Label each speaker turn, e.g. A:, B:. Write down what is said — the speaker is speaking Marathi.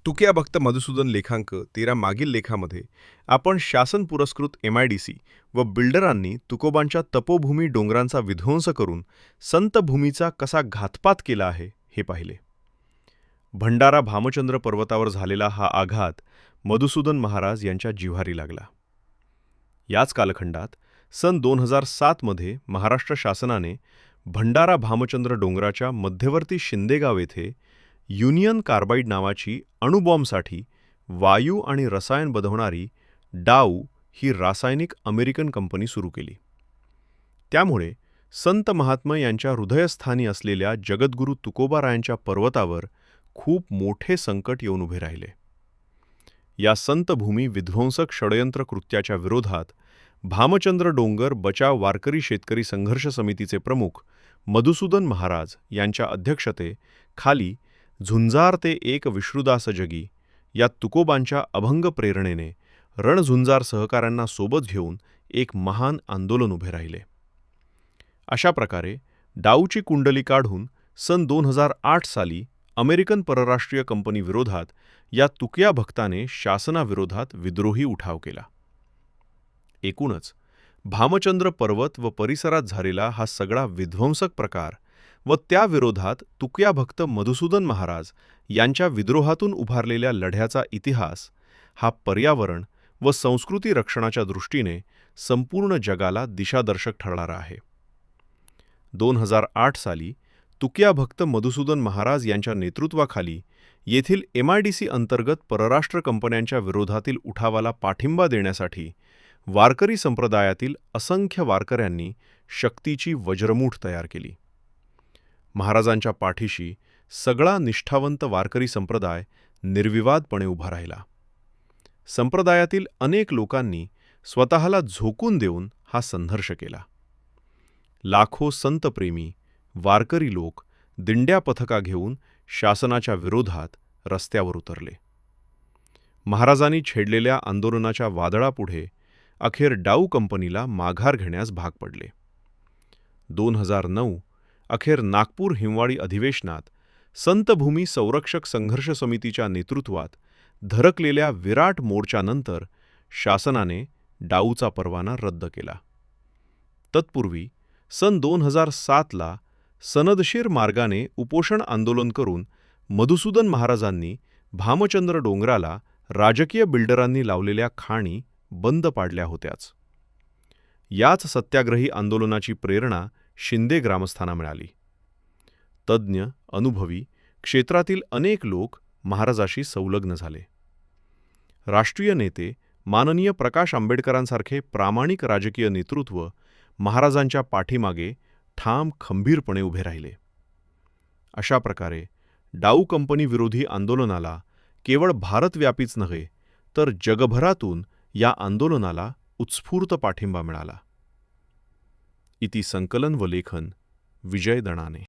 A: तुकया भक्त मधुसूदन लेखांक 13 मागील लेखामध्ये आपण शासन पुरस्कृत MIDC व बिल्डरांनी तुकोबांच्या तपोभूमी डोंगरांचा विध्वंस करून संत भूमीचा कसा घातपात केला आहे हे पाहिले. भंडारा भामचंद्र पर्वतावर झालेला हा आघात मधुसूदन महाराज यांच्या जिव्हारी लागला. याच कालखंडात सन 2007 मध्ये महाराष्ट्र शासनाने भंडारा भामचंद्र डोंगराच्या मध्यवर्ती शिंदेगाव येथे युनियन कार्बाइड नावाची अणुबॉम्बसाठी वायू आणि रसायन बनवणारी डाऊ ही रासायनिक अमेरिकन कंपनी सुरू केली. त्यामुळे संत महात्मा यांच्या हृदयस्थानी असलेल्या जगद्गुरू तुकोबारायांच्या पर्वतावर खूप मोठे संकट येऊन उभे राहिले. या संतभूमी विध्वंसक षडयंत्र कृत्याच्या विरोधात भामचंद्र डोंगर बचाव वारकरी शेतकरी संघर्ष समितीचे प्रमुख मधुसूदन महाराज यांच्या अध्यक्षतेखाली झुंजार ते एक विष्णुदास जगी या तुकोबांच्या अभंग प्रेरणेने रणझुंजार सहकाऱ्यांना सोबत घेऊन एक महान आंदोलन उभे राहिले. अशा प्रकारे डाऊची कुंडली काढून सन 2008 साली अमेरिकन परराष्ट्रीय कंपनी विरोधात या तुकया भक्ताने शासनाविरोधात विद्रोही उठाव केला. एकूणच भामचंद्र पर्वत व परिसरात झालेला हा सगळा विध्वंसक प्रकार व त्या विरोधात तुकया भक्त मधुसूदन महाराज यांच्या विद्रोहातून उभारलेल्या लढ्याचा इतिहास हा पर्यावरण व संस्कृती रक्षणाच्या दृष्टीने संपूर्ण जगाला दिशादर्शक ठरणारा आहे. 2008 साली तुकया भक्त मधुसूदन महाराज यांच्या नेतृत्वाखाली येथील MIDC अंतर्गत परराष्ट्र कंपन्यांच्या विरोधातील उठावाला पाठिंबा देण्यासाठी वारकरी संप्रदायातील असंख्य वारकऱ्यांनी शक्तीची वज्रमूठ तयार केली. महाराजांच्या पाठीशी सगळा निष्ठावंत वारकरी संप्रदाय निर्विवादपणे उभा राहिला. संप्रदायातील अनेक लोकांनी स्वतःला झोकून देऊन हा संघर्ष केला. लाखो संतप्रेमी वारकरी लोक दिंड्या पथका घेऊन शासनाच्या विरोधात रस्त्यावर उतरले. महाराजांनी छेडलेल्या आंदोलनाच्या वादळापुढे अखेर डाऊ कंपनीला माघार घेण्यास भाग पडले. 2009 अखेर नागपूर हिंवाळी अधिवेशनात संतभूमी संरक्षक संघर्ष समितीच्या नेतृत्वात धडकलेल्या विराट मोर्चानंतर शासनाने डाऊचा परवाना रद्द केला. तत्पूर्वी सन 2007ला सनदशीर मार्गाने उपोषण आंदोलन करून मधुसूदन महाराजांनी भामचंद्र डोंगराला राजकीय बिल्डरांनी लावलेल्या खाणी बंद पाडल्या होत्याच. याच सत्याग्रही आंदोलनाची प्रेरणा शिंदे ग्रामस्थांना मिळाली. तज्ज्ञ अनुभवी क्षेत्रातील अनेक लोक महाराजाशी संलग्न झाले. राष्ट्रीय नेते माननीय प्रकाश आंबेडकरांसारखे प्रामाणिक राजकीय नेतृत्व महाराजांच्या पाठीमागे ठाम खंबीरपणे उभे राहिले. अशा प्रकारे डाऊ कंपनी विरोधी आंदोलनाला केवळ भारतव्यापीच नव्हे तर जगभरातून या आंदोलनाला उत्स्फूर्त पाठिंबा मिळाला. इति संकलन व लेखन विजय दणाने.